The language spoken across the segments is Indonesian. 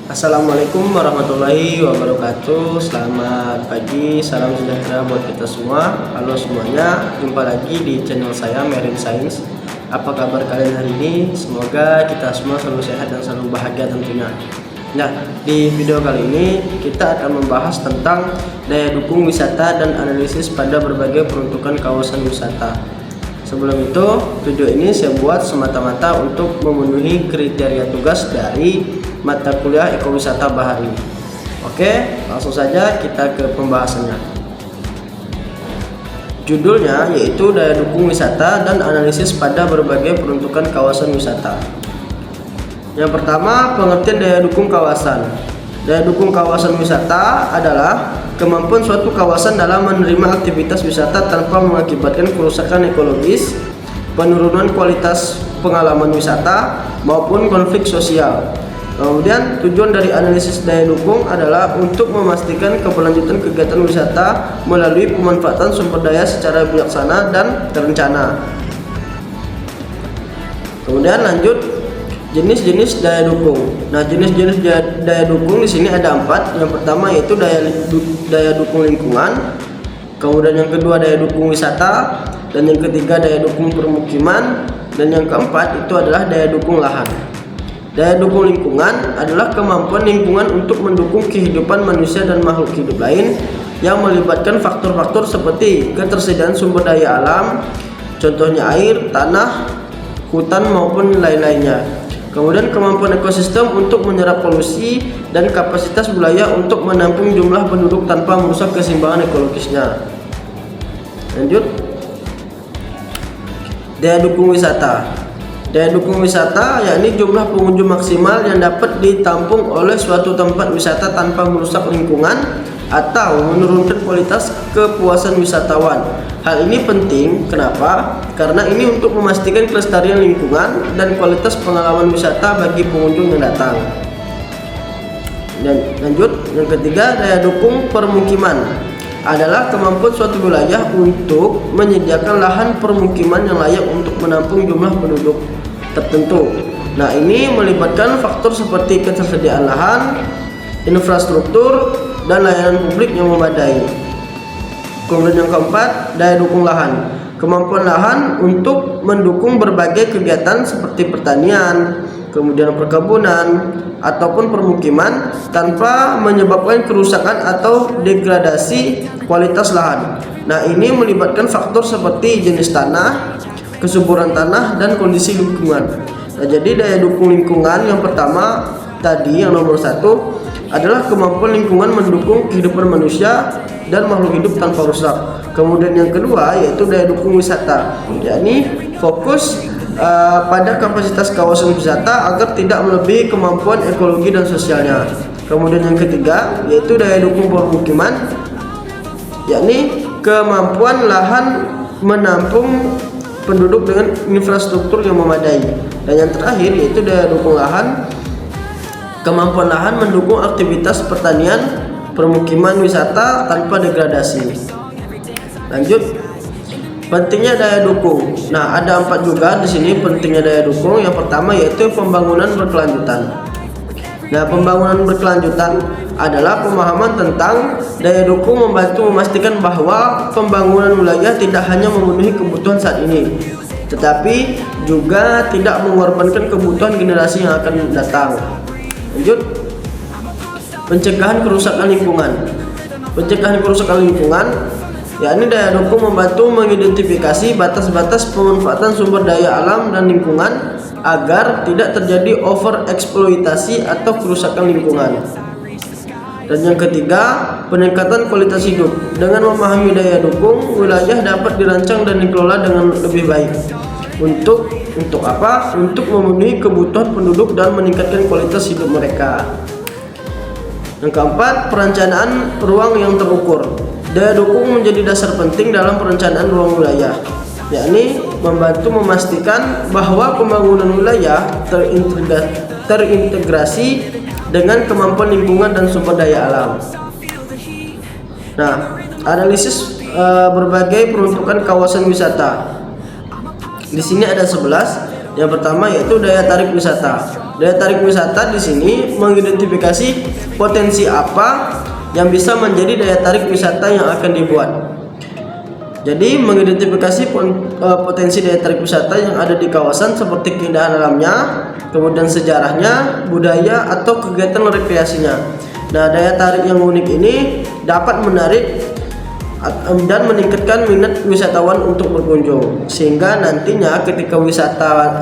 Assalamualaikum warahmatullahi wabarakatuh. Selamat pagi, salam sejahtera buat kita semua. Halo semuanya, jumpa lagi di channel saya Marine Science. Apa kabar kalian hari ini? Semoga kita semua selalu sehat dan selalu bahagia tentunya. Nah, di video kali ini kita akan membahas tentang daya dukung wisata dan analisis pada berbagai peruntukan kawasan wisata. Sebelum itu, video ini saya buat semata-mata untuk memenuhi kriteria tugas dari mata kuliah ekowisata bahari. Oke, langsung saja kita ke pembahasannya. Judulnya yaitu daya dukung wisata dan analisis pada berbagai peruntukan kawasan wisata. Yang pertama, pengertian daya dukung kawasan. Daya dukung kawasan wisata adalah kemampuan suatu kawasan dalam menerima aktivitas wisata tanpa mengakibatkan kerusakan ekologis, penurunan kualitas pengalaman wisata, maupun konflik sosial. Kemudian tujuan dari analisis daya dukung adalah untuk memastikan keberlanjutan kegiatan wisata melalui pemanfaatan sumber daya secara bijaksana dan terencana. Kemudian lanjut, jenis-jenis daya dukung. Nah, jenis-jenis daya dukung di sini ada 4. Yang pertama yaitu daya dukung lingkungan, kemudian yang kedua daya dukung wisata, dan yang ketiga daya dukung permukiman, dan yang keempat itu adalah daya dukung lahan. Daya dukung lingkungan adalah kemampuan lingkungan untuk mendukung kehidupan manusia dan makhluk hidup lain yang melibatkan faktor-faktor seperti ketersediaan sumber daya alam, contohnya air, tanah, hutan maupun lain-lainnya. Kemudian kemampuan ekosistem untuk menyerap polusi dan kapasitas wilayah untuk menampung jumlah penduduk tanpa merusak keseimbangan ekologisnya. Lanjut, daya dukung wisata. Daya dukung wisata yakni jumlah pengunjung maksimal yang dapat ditampung oleh suatu tempat wisata tanpa merusak lingkungan atau menurunkan kualitas kepuasan wisatawan. Hal ini penting, kenapa? Karena ini untuk memastikan kelestarian lingkungan dan kualitas pengalaman wisata bagi pengunjung yang datang. Dan lanjut, yang ketiga, daya dukung permukiman adalah kemampuan suatu wilayah untuk menyediakan lahan permukiman yang layak untuk menampung jumlah penduduk tertentu. Nah, ini melibatkan faktor seperti ketersediaan lahan, infrastruktur, dan layanan publik yang memadai. Kemudian yang keempat, daya dukung lahan. Kemampuan lahan untuk mendukung berbagai kegiatan seperti pertanian, kemudian perkebunan, ataupun permukiman tanpa menyebabkan kerusakan atau degradasi kualitas lahan. Nah, ini melibatkan faktor seperti jenis tanah, kesuburan tanah, dan kondisi lingkungan. Nah, jadi daya dukung lingkungan yang pertama tadi, yang nomor 1 adalah kemampuan lingkungan mendukung kehidupan manusia dan makhluk hidup tanpa rusak. Kemudian yang kedua yaitu daya dukung wisata, yakni fokus pada kapasitas kawasan wisata agar tidak melebihi kemampuan ekologi dan sosialnya. Kemudian yang ketiga yaitu daya dukung permukiman, yakni kemampuan lahan menampung penduduk dengan infrastruktur yang memadai. Dan yang terakhir yaitu daya dukung lahan, kemampuan lahan mendukung aktivitas pertanian, permukiman, wisata tanpa degradasi. Lanjut, pentingnya daya dukung. Nah, ada 4 juga di sini pentingnya daya dukung. Yang pertama yaitu pembangunan berkelanjutan. Nah, pembangunan berkelanjutan adalah pemahaman tentang daya dukung membantu memastikan bahwa pembangunan wilayah tidak hanya memenuhi kebutuhan saat ini, tetapi juga tidak mengorbankan kebutuhan generasi yang akan datang. Lanjut, pencegahan kerusakan lingkungan. Pencegahan kerusakan lingkungan yakni daya dukung membantu mengidentifikasi batas-batas pemanfaatan sumber daya alam dan lingkungan agar tidak terjadi overeksploitasi atau kerusakan lingkungan. Dan yang ketiga, peningkatan kualitas hidup. Dengan memahami daya dukung, wilayah dapat dirancang dan dikelola dengan lebih baik. Untuk apa? Untuk memenuhi kebutuhan penduduk dan meningkatkan kualitas hidup mereka. Yang keempat, perencanaan ruang yang terukur. Daya dukung menjadi dasar penting dalam perencanaan ruang wilayah, yakni membantu memastikan bahwa pembangunan wilayah terintegrasi dengan kemampuan lingkungan dan sumber daya alam. Nah, analisis berbagai peruntukan kawasan wisata. Di sini ada 11. Yang pertama yaitu daya tarik wisata. Daya tarik wisata di sini mengidentifikasi potensi apa yang bisa menjadi daya tarik wisata yang akan dibuat. Jadi mengidentifikasi potensi daya tarik wisata yang ada di kawasan seperti keindahan alamnya, kemudian sejarahnya, budaya atau kegiatan rekreasinya. Nah, daya tarik yang unik ini dapat menarik dan meningkatkan minat wisatawan untuk berkunjung, sehingga nantinya ketika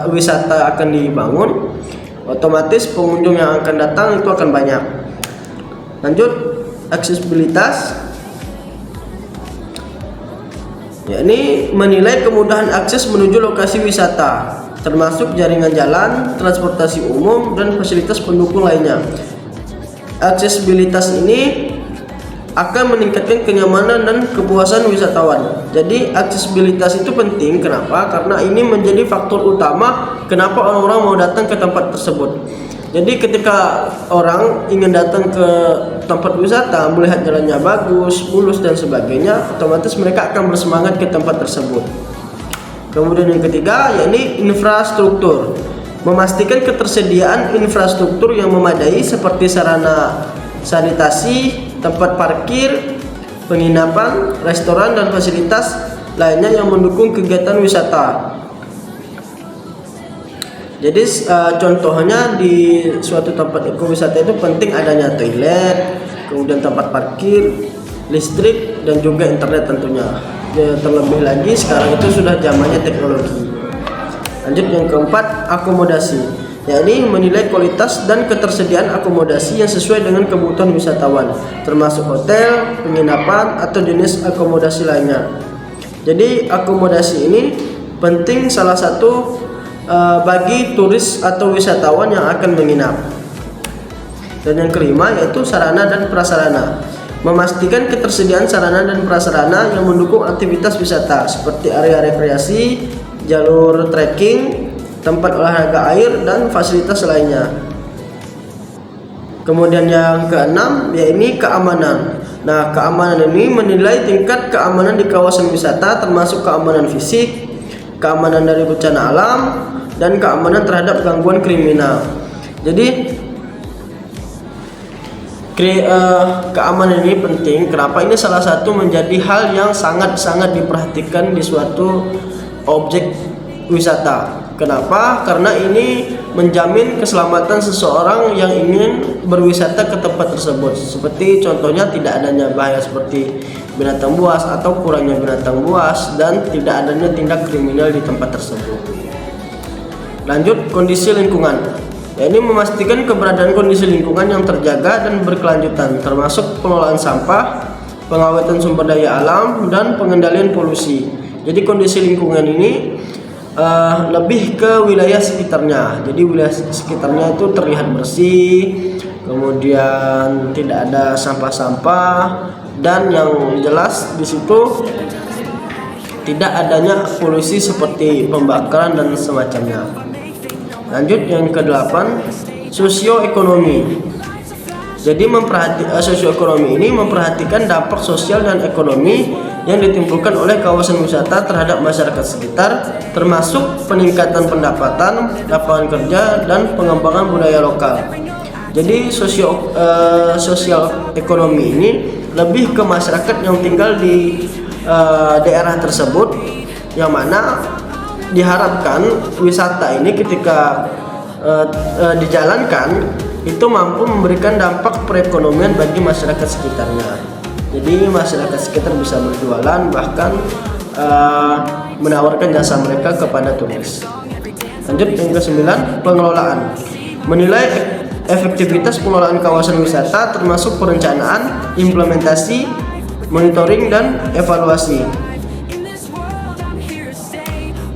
wisata akan dibangun, otomatis pengunjung yang akan datang itu akan banyak. Lanjut, aksesibilitas. Yakni menilai kemudahan akses menuju lokasi wisata, termasuk jaringan jalan, transportasi umum, dan fasilitas pendukung lainnya. Aksesibilitas ini akan meningkatkan kenyamanan dan kepuasan wisatawan. Jadi aksesibilitas itu penting. Kenapa? Karena ini menjadi faktor utama kenapa orang-orang mau datang ke tempat tersebut. Jadi ketika orang ingin datang ke tempat wisata, melihat jalannya bagus, mulus dan sebagainya, otomatis mereka akan bersemangat ke tempat tersebut. Kemudian yang ketiga, yakni infrastruktur. Memastikan ketersediaan infrastruktur yang memadai seperti sarana sanitasi, tempat parkir, penginapan, restoran, dan fasilitas lainnya yang mendukung kegiatan wisata. Jadi contohnya di suatu tempat ekowisata itu penting adanya toilet, kemudian tempat parkir, listrik, dan juga internet tentunya. Terlebih lagi sekarang itu sudah zamannya teknologi. Lanjut yang keempat, akomodasi. Yakni menilai kualitas dan ketersediaan akomodasi yang sesuai dengan kebutuhan wisatawan, termasuk hotel, penginapan, atau jenis akomodasi lainnya. Jadi akomodasi ini penting salah satu bagi turis atau wisatawan yang akan menginap. Dan yang kelima yaitu sarana dan prasarana. Memastikan ketersediaan sarana dan prasarana yang mendukung aktivitas wisata seperti area rekreasi, jalur trekking, tempat olahraga air, dan fasilitas lainnya. Kemudian yang keenam yaitu keamanan. Nah, keamanan ini menilai tingkat keamanan di kawasan wisata, termasuk keamanan fisik, keamanan dari bencana alam, dan keamanan terhadap gangguan kriminal. Jadi keamanan ini penting. Kenapa? Ini salah satu menjadi hal yang sangat-sangat diperhatikan di suatu objek wisata. Kenapa? Karena ini menjamin keselamatan seseorang yang ingin berwisata ke tempat tersebut. Seperti contohnya tidak adanya bahaya seperti binatang buas atau kurangnya binatang buas, dan tidak adanya tindak kriminal di tempat tersebut. Lanjut, kondisi lingkungan. Ini memastikan keberadaan kondisi lingkungan yang terjaga dan berkelanjutan, termasuk pengelolaan sampah, pengawetan sumber daya alam, dan pengendalian polusi. Jadi kondisi lingkungan ini lebih ke wilayah sekitarnya. Jadi wilayah sekitarnya itu terlihat bersih, kemudian tidak ada sampah-sampah, dan yang jelas di situ tidak adanya polusi seperti pembakaran dan semacamnya. Lanjut yang ke-8, sosioekonomi. Jadi sosioekonomi ini memperhatikan dampak sosial dan ekonomi yang ditimbulkan oleh kawasan wisata terhadap masyarakat sekitar, termasuk peningkatan pendapatan, lapangan kerja, dan pengembangan budaya lokal. Jadi sosial ekonomi ini lebih ke masyarakat yang tinggal di daerah tersebut, yang mana diharapkan wisata ini ketika dijalankan itu mampu memberikan dampak perekonomian bagi masyarakat sekitarnya. Jadi masyarakat sekitar bisa berjualan, bahkan menawarkan jasa mereka kepada turis. Lanjut yang ke-9, pengelolaan. Menilai efektivitas pengelolaan kawasan wisata, termasuk perencanaan, implementasi, monitoring, dan evaluasi.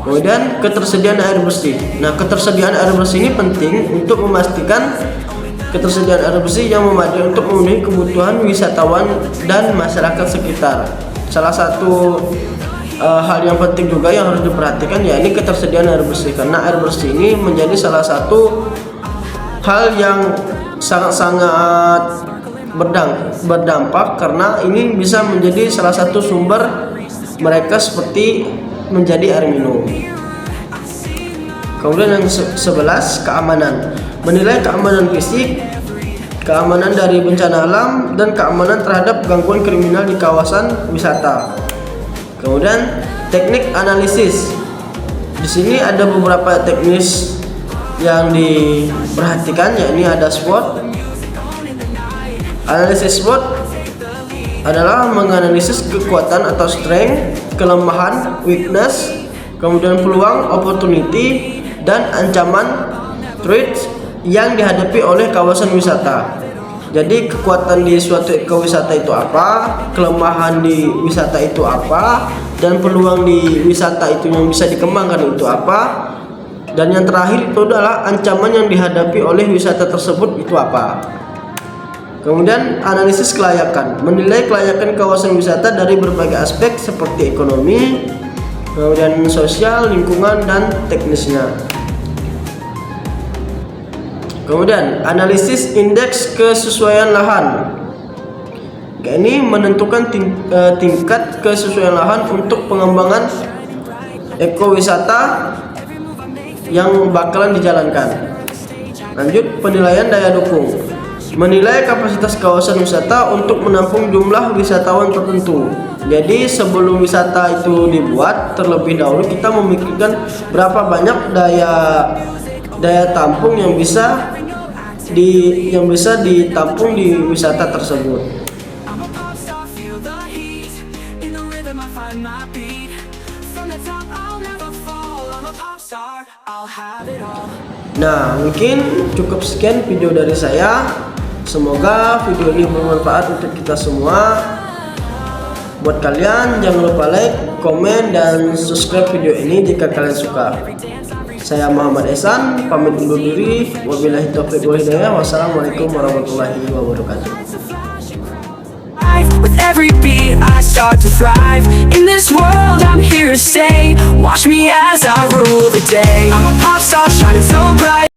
Kemudian ketersediaan air bersih. Nah, ketersediaan air bersih ini penting untuk memastikan ketersediaan air bersih yang memadai untuk memenuhi kebutuhan wisatawan dan masyarakat sekitar. Salah satu hal yang penting juga yang harus diperhatikan yakni ketersediaan air bersih, karena air bersih ini menjadi salah satu hal yang sangat-sangat berdampak, karena ini bisa menjadi salah satu sumber mereka seperti menjadi air minum. Kemudian yang 11, keamanan. Menilai keamanan fisik, keamanan dari bencana alam, dan keamanan terhadap gangguan kriminal di kawasan wisata. Kemudian teknik analisis. Di sini ada beberapa teknis yang diperhatikan, yakni ada SWOT. Analisis SWOT adalah menganalisis kekuatan atau strength, kelemahan, weakness, kemudian peluang, opportunity, dan ancaman, threats, yang dihadapi oleh kawasan wisata. Jadi kekuatan di suatu ekowisata itu apa, kelemahan di wisata itu apa, dan peluang di wisata itu yang bisa dikembangkan itu apa, dan yang terakhir itu adalah ancaman yang dihadapi oleh wisata tersebut itu apa. Kemudian analisis kelayakan, menilai kelayakan kawasan wisata dari berbagai aspek seperti ekonomi, kemudian sosial, lingkungan, dan teknisnya. Kemudian analisis indeks kesesuaian lahan. Ini menentukan tingkat kesesuaian lahan untuk pengembangan ekowisata yang bakalan dijalankan. Lanjut, penilaian daya dukung. Menilai kapasitas kawasan wisata untuk menampung jumlah wisatawan tertentu. Jadi sebelum wisata itu dibuat, terlebih dahulu kita memikirkan berapa banyak daya tampung yang bisa ditampung di wisata tersebut. Nah, mungkin cukup sekian video dari saya. Semoga video ini bermanfaat untuk kita semua. Buat kalian jangan lupa like, komen, dan subscribe video ini jika kalian suka. Saya Muhammad Ehsan, pamit undur diri. Wabillahi taufiq wal hidayah. Wassalamualaikum warahmatullahi wabarakatuh. With every beat I start to thrive. In this world I'm here to stay. Watch me as I rule the day. I'm a pop star shining so bright.